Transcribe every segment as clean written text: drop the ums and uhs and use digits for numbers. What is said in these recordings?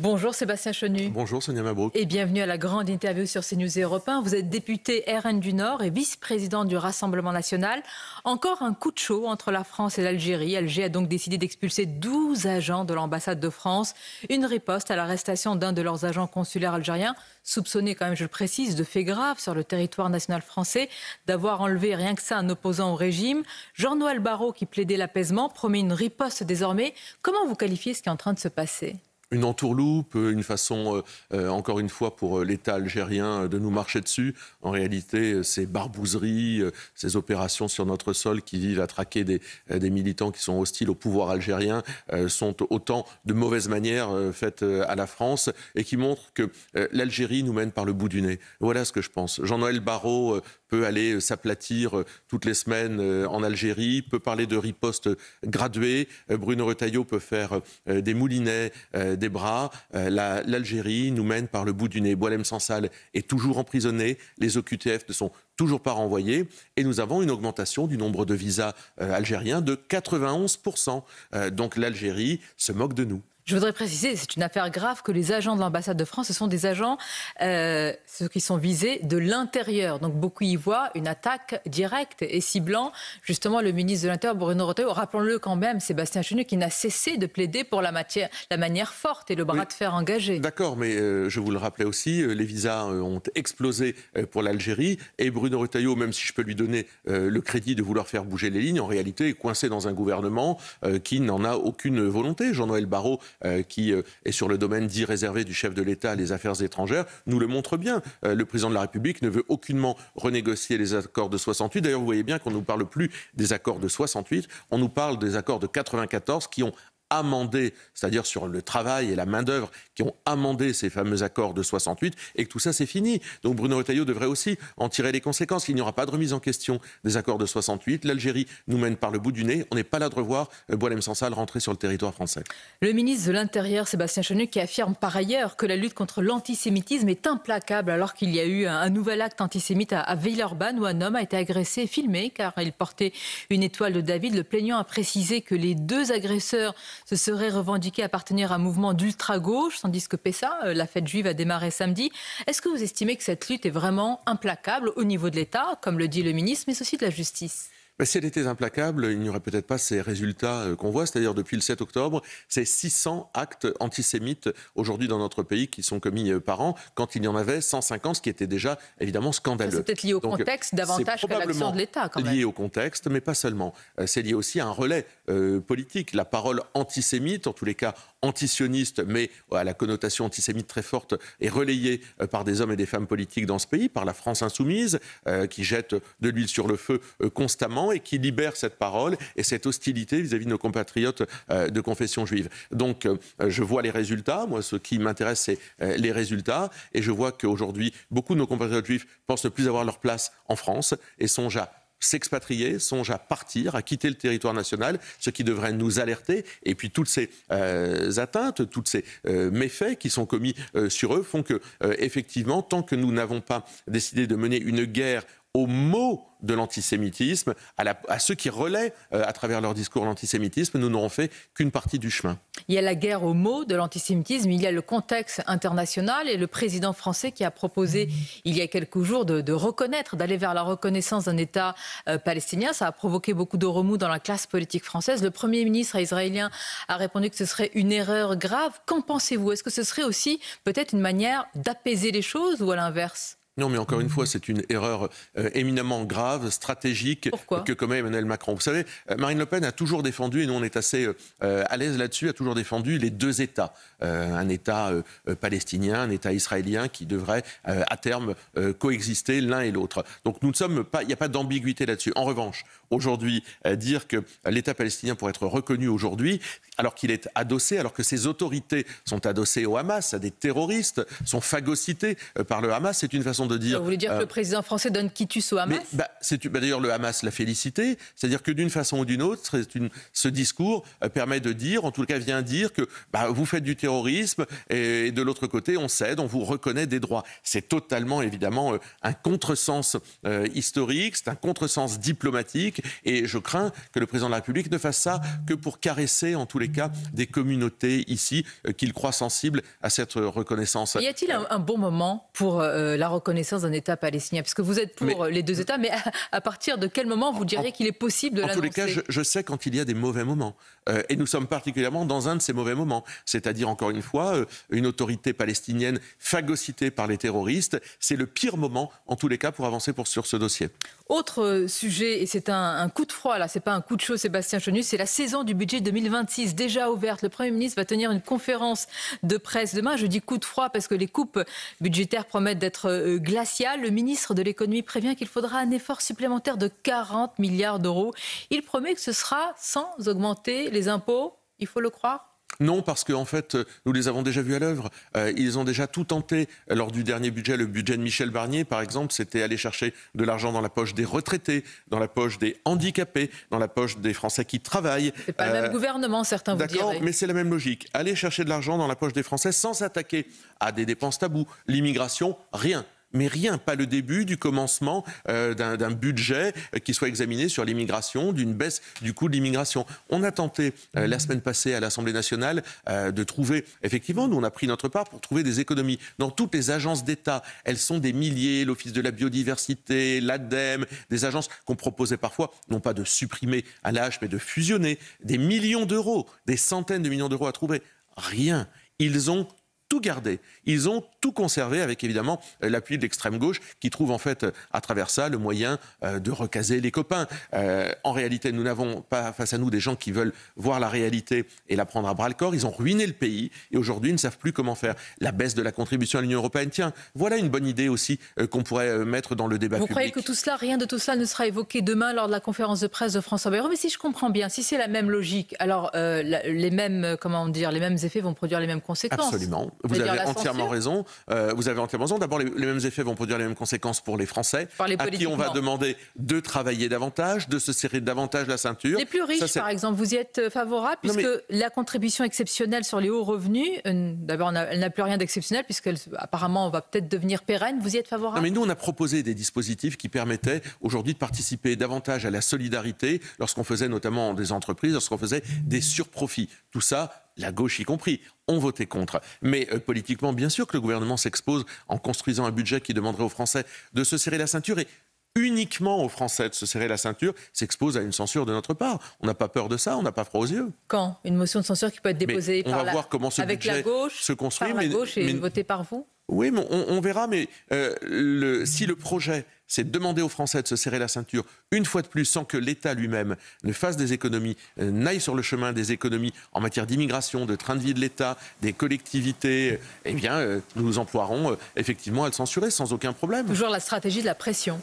Bonjour Sébastien Chenu. Bonjour Sonia Mabrouk. Et bienvenue à la grande interview sur CNews et Europe 1. Vous êtes député RN du Nord et vice-président du Rassemblement national. Encore un coup de chaud entre la France et l'Algérie. Alger a donc décidé d'expulser 12 agents de l'ambassade de France. Une riposte à l'arrestation d'un de leurs agents consulaires algériens, soupçonné quand même, je le précise, de faits graves sur le territoire national français, d'avoir enlevé rien que ça un opposant au régime. Jean-Noël Barrot, qui plaidait l'apaisement, promet une riposte désormais. Comment vous qualifiez ce qui est en train de se passer ? Une entourloupe, une façon, encore une fois, pour l'État algérien de nous marcher dessus. En réalité, ces barbouzeries, ces opérations sur notre sol qui visent à traquer des militants qui sont hostiles au pouvoir algérien sont autant de mauvaises manières faites à la France et qui montrent que l'Algérie nous mène par le bout du nez. Voilà ce que je pense. Jean-Noël Barrot peut aller s'aplatir toutes les semaines en Algérie, peut parler de riposte graduée. Bruno Retailleau peut faire des moulinets, des bras. L'Algérie nous mène par le bout du nez. Boualem Sansal est toujours emprisonné. Les OQTF ne sont toujours pas renvoyés. Et nous avons une augmentation du nombre de visas algériens de 91%. Donc l'Algérie se moque de nous. Je voudrais préciser, c'est une affaire grave que les agents de l'ambassade de France, ce sont des agents, ceux qui sont visés de l'intérieur. Donc beaucoup y voient une attaque directe et ciblant justement le ministre de l'Intérieur, Bruno Retailleau. Rappelons-le quand même, Sébastien Chenu, qui n'a cessé de plaider pour la manière forte et le bras de fer engagé. D'accord, mais je vous le rappelais aussi, les visas ont explosé pour l'Algérie et Bruno Retailleau, même si je peux lui donner le crédit de vouloir faire bouger les lignes, en réalité est coincé dans un gouvernement qui n'en a aucune volonté. Jean-Noël Barrot, qui est sur le domaine dit réservé du chef de l'État, les affaires étrangères, nous le montre bien. Le président de la République ne veut aucunement renégocier les accords de 68. D'ailleurs, vous voyez bien qu'on ne nous parle plus des accords de 68, on nous parle des accords de 94 qui ont amendé, c'est-à-dire sur le travail et la main-d'œuvre, qui ont amendé ces fameux accords de 68, et que tout ça, c'est fini. Donc Bruno Retailleau devrait aussi en tirer les conséquences. Il n'y aura pas de remise en question des accords de 68. L'Algérie nous mène par le bout du nez. On n'est pas là de revoir Boualem Sansal rentrer sur le territoire français. Le ministre de l'Intérieur, Sébastien Chenu, qui affirme par ailleurs que la lutte contre l'antisémitisme est implacable, alors qu'il y a eu un nouvel acte antisémite à Villeurbanne où un homme a été agressé et filmé car il portait une étoile de David. Le plaignant a précisé que les deux agresseurs se serait revendiqué appartenir à un mouvement d'ultra-gauche, tandis que Pessa, la fête juive, a démarré samedi. Est-ce que vous estimez que cette lutte est vraiment implacable au niveau de l'État, comme le dit le ministre, mais aussi de la justice ? Mais si elle était implacable, il n'y aurait peut-être pas ces résultats qu'on voit. C'est-à-dire, depuis le 7 octobre, c'est 600 actes antisémites aujourd'hui dans notre pays qui sont commis par an, quand il y en avait 150, ce qui était déjà évidemment scandaleux. C'est peut-être lié au contexte davantage qu'à l'action de l'État, quand même. C'est lié au contexte, mais pas seulement. C'est lié aussi à un relais politique. La parole antisémite, en tous les cas antisioniste, mais à la connotation antisémite très forte, est relayée par des hommes et des femmes politiques dans ce pays, par la France insoumise, qui jette de l'huile sur le feu constamment, et qui libère cette parole et cette hostilité vis-à-vis de nos compatriotes de confession juive. Donc je vois les résultats. Moi, ce qui m'intéresse, c'est les résultats. Et je vois qu'aujourd'hui, beaucoup de nos compatriotes juifs pensent ne plus avoir leur place en France et songent à s'expatrier, songent à partir, à quitter le territoire national, ce qui devrait nous alerter. Et puis toutes ces atteintes, tous ces méfaits qui sont commis sur eux font que, effectivement, tant que nous n'avons pas décidé de mener une guerre aux mots de l'antisémitisme, à ceux qui relaient à travers leur discours l'antisémitisme, nous n'aurons fait qu'une partie du chemin. Il y a la guerre aux mots de l'antisémitisme, il y a le contexte international et le président français qui a proposé il y a quelques jours de reconnaître, d'aller vers la reconnaissance d'un État palestinien. Ça a provoqué beaucoup de remous dans la classe politique française. Le Premier ministre israélien a répondu que ce serait une erreur grave. Qu'en pensez-vous ? Est-ce que ce serait aussi peut-être une manière d'apaiser les choses ou à l'inverse ? Non, mais encore une fois, c'est une erreur éminemment grave, stratégique, que commet Emmanuel Macron. Vous savez, Marine Le Pen a toujours défendu, et nous on est assez à l'aise là-dessus, a toujours défendu les deux États. Un État palestinien, un État israélien qui devraient à terme coexister l'un et l'autre. Donc nous ne sommes pas, il n'y a pas d'ambiguïté là-dessus. En revanche, aujourd'hui, dire que l'État palestinien pourrait être reconnu aujourd'hui, alors qu'il est adossé, alors que ses autorités sont adossées au Hamas, à des terroristes, sont phagocytés par le Hamas, c'est une façon façon de dire... Vous voulez dire que le président français donne quitus au Hamas? D'ailleurs, le Hamas l'a félicité. C'est-à-dire que d'une façon ou d'une autre, ce discours permet de dire, en tout cas vient dire que vous faites du terrorisme et de l'autre côté, on cède, on vous reconnaît des droits. C'est totalement, évidemment, un contresens historique, c'est un contresens diplomatique et je crains que le président de la République ne fasse ça que pour caresser, en tous les cas, des communautés ici qu'il croit sensibles à cette reconnaissance. Y a-t-il un bon moment pour la reconnaissance d'un État palestinien? Parce que vous êtes pour les deux États, mais à partir de quel moment vous diriez qu'il est possible de l'annoncer? En tous les cas, je sais quand il y a des mauvais moments. Et nous sommes particulièrement dans un de ces mauvais moments. C'est-à-dire, encore une fois, une autorité palestinienne phagocytée par les terroristes. C'est le pire moment, en tous les cas, pour avancer sur ce dossier. Autre sujet, et c'est un coup de froid, là, c'est pas un coup de chaud, Sébastien Chenu, c'est la saison du budget 2026, déjà ouverte. Le Premier ministre va tenir une conférence de presse demain. Je dis coup de froid parce que les coupes budgétaires promettent d'être glaciales. Le ministre de l'économie prévient qu'il faudra un effort supplémentaire de 40 milliards d'euros. Il promet que ce sera sans augmenter les impôts. Il faut le croire? Non, parce qu'en fait, nous les avons déjà vus à l'œuvre. Ils ont déjà tout tenté. Lors du dernier budget, le budget de Michel Barnier, par exemple, c'était aller chercher de l'argent dans la poche des retraités, dans la poche des handicapés, dans la poche des Français qui travaillent. C'est pas le même gouvernement, certains vous diraient. D'accord, mais c'est la même logique. Aller chercher de l'argent dans la poche des Français sans s'attaquer à des dépenses tabous. L'immigration, rien. Mais rien, pas le début du commencement d'un budget qui soit examiné sur l'immigration, d'une baisse du coût de l'immigration. On a tenté la semaine passée à l'Assemblée nationale de trouver, effectivement, nous on a pris notre part pour trouver des économies. Dans toutes les agences d'État, elles sont des milliers, l'Office de la biodiversité, l'ADEME, des agences qu'on proposait parfois, non pas de supprimer à l'âge, mais de fusionner. Des millions d'euros, des centaines de millions d'euros à trouver. Rien. Ils ont tout gardé. Ils ont tout conservé avec évidemment l'appui de l'extrême gauche qui trouve en fait à travers ça le moyen de recaser les copains. En réalité, nous n'avons pas face à nous des gens qui veulent voir la réalité et la prendre à bras le corps. Ils ont ruiné le pays et aujourd'hui ils ne savent plus comment faire. La baisse de la contribution à l'Union européenne, tiens, voilà une bonne idée aussi qu'on pourrait mettre dans le débat public. Vous croyez que tout cela, rien de tout cela ne sera évoqué demain lors de la conférence de presse de François Bayrou? Mais si je comprends bien, si c'est la même logique, alors les mêmes effets vont produire les mêmes conséquences. Absolument. Vous avez entièrement raison. D'abord, les mêmes effets vont produire les mêmes conséquences pour les Français, à qui on va demander de travailler davantage, de se serrer davantage la ceinture. Les plus riches, par exemple, vous y êtes favorable, puisque la contribution exceptionnelle sur les hauts revenus, d'abord, elle n'a plus rien d'exceptionnel, puisqu'elle, apparemment, va peut-être devenir pérenne. Vous y êtes favorable? Non, mais nous, on a proposé des dispositifs qui permettaient aujourd'hui de participer davantage à la solidarité lorsqu'on faisait notamment des entreprises, lorsqu'on faisait des surprofits. Tout ça, la gauche y compris, ont voté contre. Mais politiquement, bien sûr que le gouvernement s'expose en construisant un budget qui demanderait aux Français de se serrer la ceinture et uniquement aux Français de se serrer la ceinture s'expose à une censure de notre part. On n'a pas peur de ça, on n'a pas froid aux yeux. Quand? Une motion de censure qui peut être déposée avec la gauche, se construit, par la gauche et votée par vous? Oui, mais on verra, mais si le projet, c'est de demander aux Français de se serrer la ceinture, une fois de plus, sans que l'État lui-même ne fasse des économies, n'aille sur le chemin des économies en matière d'immigration, de train de vie de l'État, des collectivités, eh bien, nous nous emploierons effectivement à le censurer sans aucun problème. Toujours la stratégie de la pression.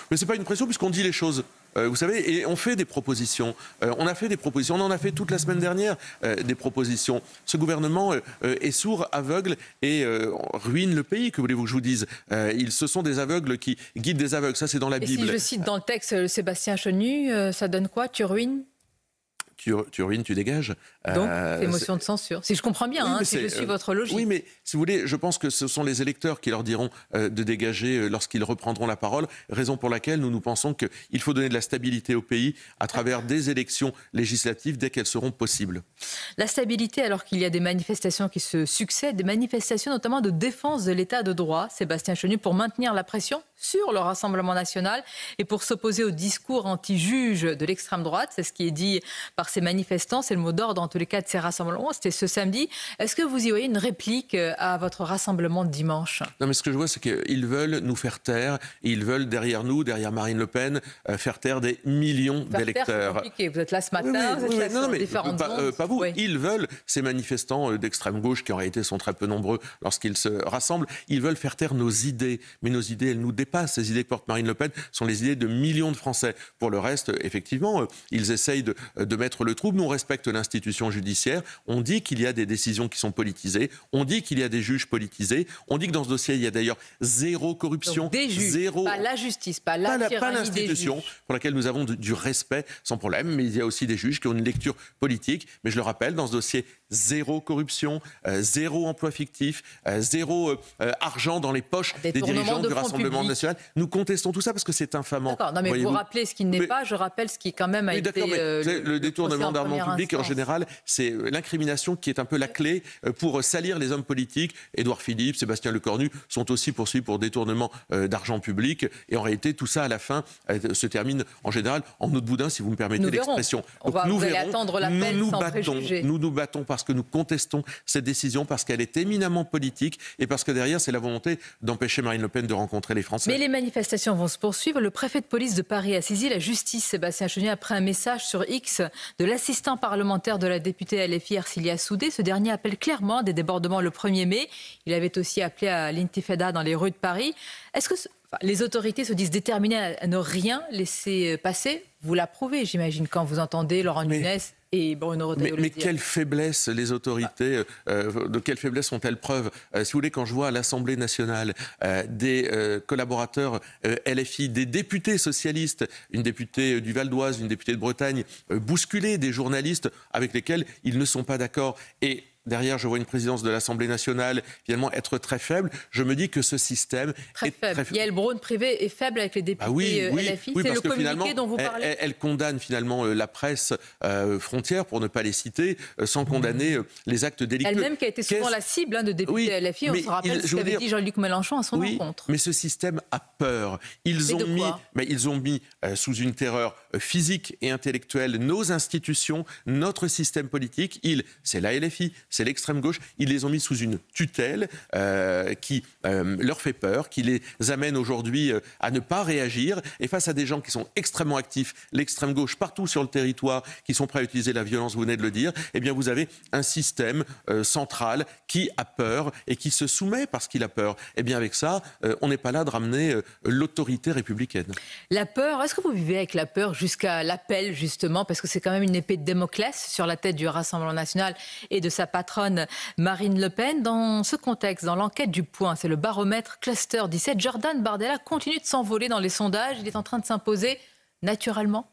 Mais ce n'est pas une pression puisqu'on dit les choses. Vous savez, et on fait des propositions. On a fait des propositions. On en a fait toute la semaine dernière des propositions. Ce gouvernement est sourd, aveugle et ruine le pays. Que voulez-vous que je vous dise? Ce sont des aveugles qui guident des aveugles. Ça, c'est dans la Bible. Et si je cite dans le texte Sébastien Chenu, ça donne quoi? Tu ruines? Tu ruines, tu dégages. Donc, c'est motion de censure. Si je comprends bien, oui, si je suis votre logique. Oui, mais si vous voulez, je pense que ce sont les électeurs qui leur diront de dégager lorsqu'ils reprendront la parole, raison pour laquelle nous pensons qu'il faut donner de la stabilité au pays à travers des élections législatives dès qu'elles seront possibles. La stabilité alors qu'il y a des manifestations qui se succèdent, des manifestations notamment de défense de l'état de droit, Sébastien Chenu, pour maintenir la pression sur le Rassemblement national et pour s'opposer au discours anti-juge de l'extrême droite. C'est ce qui est dit par ces manifestants. C'est le mot d'ordre, en tous les cas, de ces rassemblements. C'était ce samedi. Est-ce que vous y voyez une réplique à votre rassemblement de dimanche? Non, mais ce que je vois, c'est qu'ils veulent nous faire taire. Et ils veulent, derrière nous, derrière Marine Le Pen, faire taire des millions d'électeurs. C'est compliqué. Vous êtes là ce matin, vous êtes là sur différentes ondes. Pas vous. Oui. Ils veulent, ces manifestants d'extrême gauche, qui en réalité sont très peu nombreux lorsqu'ils se rassemblent, ils veulent faire taire nos idées. Mais nos idées, elles nous dépassent. dépassent. Les idées que porte Marine Le Pen sont les idées de millions de Français. Pour le reste, effectivement, ils essayent de mettre le trouble. Nous, on respecte l'institution judiciaire. On dit qu'il y a des décisions qui sont politisées. On dit qu'il y a des juges politisés. On dit que dans ce dossier, il y a d'ailleurs zéro corruption. Donc des juges, zéro... pas la justice, pas l'institution pour laquelle nous avons du respect sans problème. Mais il y a aussi des juges qui ont une lecture politique. Mais je le rappelle, dans ce dossier, zéro corruption, zéro emploi fictif, zéro argent dans les poches des dirigeants du Rassemblement national. Nous contestons tout ça parce que c'est infamant. D'accord, non mais vous rappelez ce qui n'est pas, je rappelle ce qui quand même a été... le détournement d'argent public, en général, c'est l'incrimination qui est un peu la clé pour salir les hommes politiques. Édouard Philippe, Sébastien Lecornu sont aussi poursuivis pour détournement d'argent public. Et en réalité, tout ça, à la fin, se termine en général en eau de boudin, si vous me permettez l'expression. Vous allez attendre l'appel sans préjugés. Nous nous battons parce que nous contestons cette décision, parce qu'elle est éminemment politique et parce que derrière, c'est la volonté d'empêcher Marine Le Pen de rencontrer les Français. Mais les manifestations vont se poursuivre. Le préfet de police de Paris a saisi la justice, Sébastien Chenier, après un message sur X de l'assistant parlementaire de la députée LFI, Ercilia Soudé. Ce dernier appelle clairement des débordements le 1er mai. Il avait aussi appelé à l'intifada dans les rues de Paris. Est-ce que les autorités se disent déterminées à ne rien laisser passer? Vous l'approuvez, j'imagine, quand vous entendez Laurent Nunez et Bruno Retailleau. Mais quelle faiblesse les autorités, de quelle faiblesse font-elles preuve? Si vous voulez, quand je vois à l'Assemblée nationale des collaborateurs LFI, des députés socialistes, une députée du Val d'Oise, une députée de Bretagne, bousculer des journalistes avec lesquels ils ne sont pas d'accord, et derrière, je vois une présidence de l'Assemblée nationale finalement être très faible. Je me dis que ce système est très faible. Yael Braun Privé est faible avec les députés LFI. C'est le communiqué dont vous parlez. Elle condamne finalement la presse frontière, pour ne pas les citer, sans condamner les actes délictueux. Elle-même qui a été souvent la cible de députés LFI. On se rappelle ce qu'avait dit Jean-Luc Mélenchon à son encontre. Mais ce système a peur. Ils ont mis sous une terreur physique et intellectuelle nos institutions, notre système politique. C'est la LFI, c'est l'extrême gauche, ils les ont mis sous une tutelle qui leur fait peur, qui les amène aujourd'hui à ne pas réagir. Et face à des gens qui sont extrêmement actifs, l'extrême gauche partout sur le territoire, qui sont prêts à utiliser la violence, vous venez de le dire, eh bien vous avez un système central qui a peur et qui se soumet parce qu'il a peur. Eh bien avec ça, on n'est pas là de ramener l'autorité républicaine. La peur, est-ce que vous vivez avec la peur jusqu'à l'appel justement, parce que c'est quand même une épée de Damoclès sur la tête du Rassemblement national et de sa patronne Marine Le Pen. Dans ce contexte, dans l'enquête du Point, c'est le baromètre Cluster 17, Jordan Bardella continue de s'envoler dans les sondages. Il est en train de s'imposer naturellement.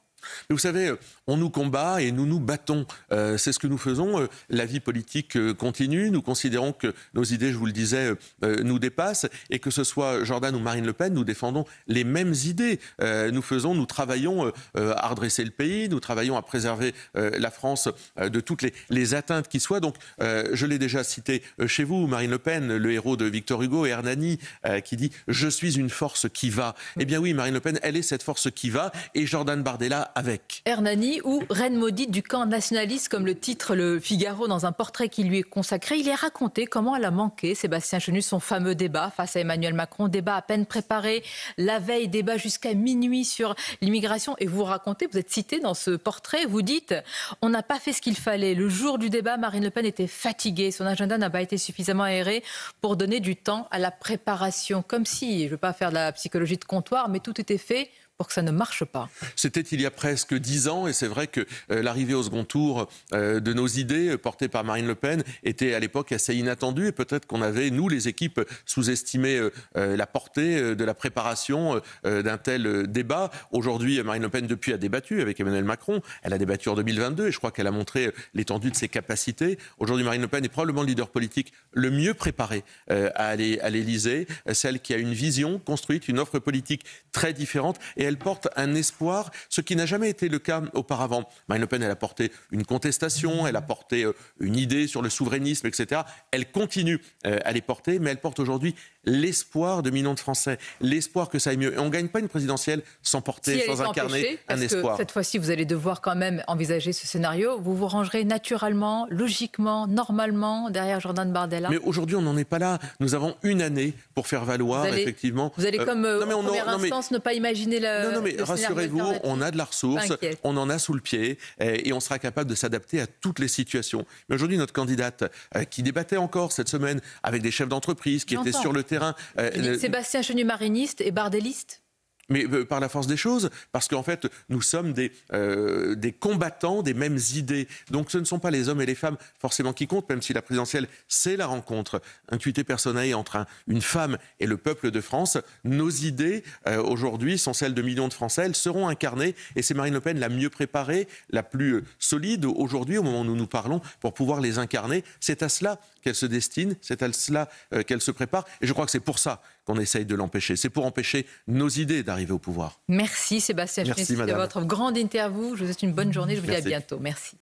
Mais vous savez, on nous combat et nous nous battons. C'est ce que nous faisons. La vie politique continue. Nous considérons que nos idées, je vous le disais, nous dépassent. Et que ce soit Jordan ou Marine Le Pen, nous défendons les mêmes idées. Nous travaillons à redresser le pays. Nous travaillons à préserver la France de toutes les atteintes qui soient. Donc, je l'ai déjà cité chez vous, Marine Le Pen, le héros de Victor Hugo, et Hernani, qui dit « Je suis une force qui va ». Eh bien oui, Marine Le Pen, elle est cette force qui va. Et Jordan Bardella avec. Hernani ou Reine maudite du camp nationaliste, comme le titre Le Figaro dans un portrait qui lui est consacré. Il est raconté comment elle a manqué, Sébastien Chenu, son fameux débat face à Emmanuel Macron. Débat à peine préparé, la veille, débat jusqu'à minuit sur l'immigration. Et vous racontez, vous êtes cité dans ce portrait, vous dites « On n'a pas fait ce qu'il fallait. Le jour du débat, Marine Le Pen était fatiguée. Son agenda n'a pas été suffisamment aéré pour donner du temps à la préparation. » Comme si, je ne veux pas faire de la psychologie de comptoir, mais tout était fait pour que ça ne marche pas. C'était il y a presque 10 ans et c'est vrai que l'arrivée au second tour de nos idées portées par Marine Le Pen était à l'époque assez inattendue et peut-être qu'on avait, nous les équipes, sous-estimé la portée de la préparation d'un tel débat. Aujourd'hui, Marine Le Pen depuis a débattu avec Emmanuel Macron. Elle a débattu en 2022 et je crois qu'elle a montré l'étendue de ses capacités. Aujourd'hui, Marine Le Pen est probablement le leader politique le mieux préparé à aller à l'Élysée, celle qui a une vision construite, une offre politique très différente et elle porte un espoir, ce qui n'a jamais été le cas auparavant. Marine Le Pen, elle a porté une contestation, elle a porté une idée sur le souverainisme, etc. Elle continue à les porter, mais elle porte aujourd'hui l'espoir de millions de Français, l'espoir que ça aille mieux. Et on ne gagne pas une présidentielle sans porter, sans incarner un espoir. Cette fois-ci, vous allez devoir quand même envisager ce scénario. Vous vous rangerez naturellement, logiquement, normalement derrière Jordan Bardella. Mais aujourd'hui, on n'en est pas là. Nous avons une année pour faire valoir, effectivement. Vous allez comme en première instance ne pas imaginer le Non, mais rassurez-vous, on a de la ressource, on en a sous le pied et on sera capable de s'adapter à toutes les situations. Mais aujourd'hui, notre candidate qui débattait encore cette semaine avec des chefs d'entreprise qui étaient sur le terrain, terrain. Sébastien Chenu mariniste et bardelliste? Mais par la force des choses, parce qu'en fait, nous sommes des combattants des mêmes idées. Donc ce ne sont pas les hommes et les femmes forcément qui comptent, même si la présidentielle, c'est la rencontre intuitée personnelle entre une femme et le peuple de France. Nos idées, aujourd'hui, sont celles de millions de Français. Elles seront incarnées, et c'est Marine Le Pen la mieux préparée, la plus solide aujourd'hui, au moment où nous nous parlons, pour pouvoir les incarner. C'est à cela qu'elle se destine, c'est à cela qu'elle se prépare. Et je crois que c'est pour ça qu'on essaye de l'empêcher. C'est pour empêcher nos idées d'arriver au pouvoir. Merci Sébastien Chenu, c'était votre grande interview. Je vous souhaite une bonne journée. Je vous dis à bientôt. Merci.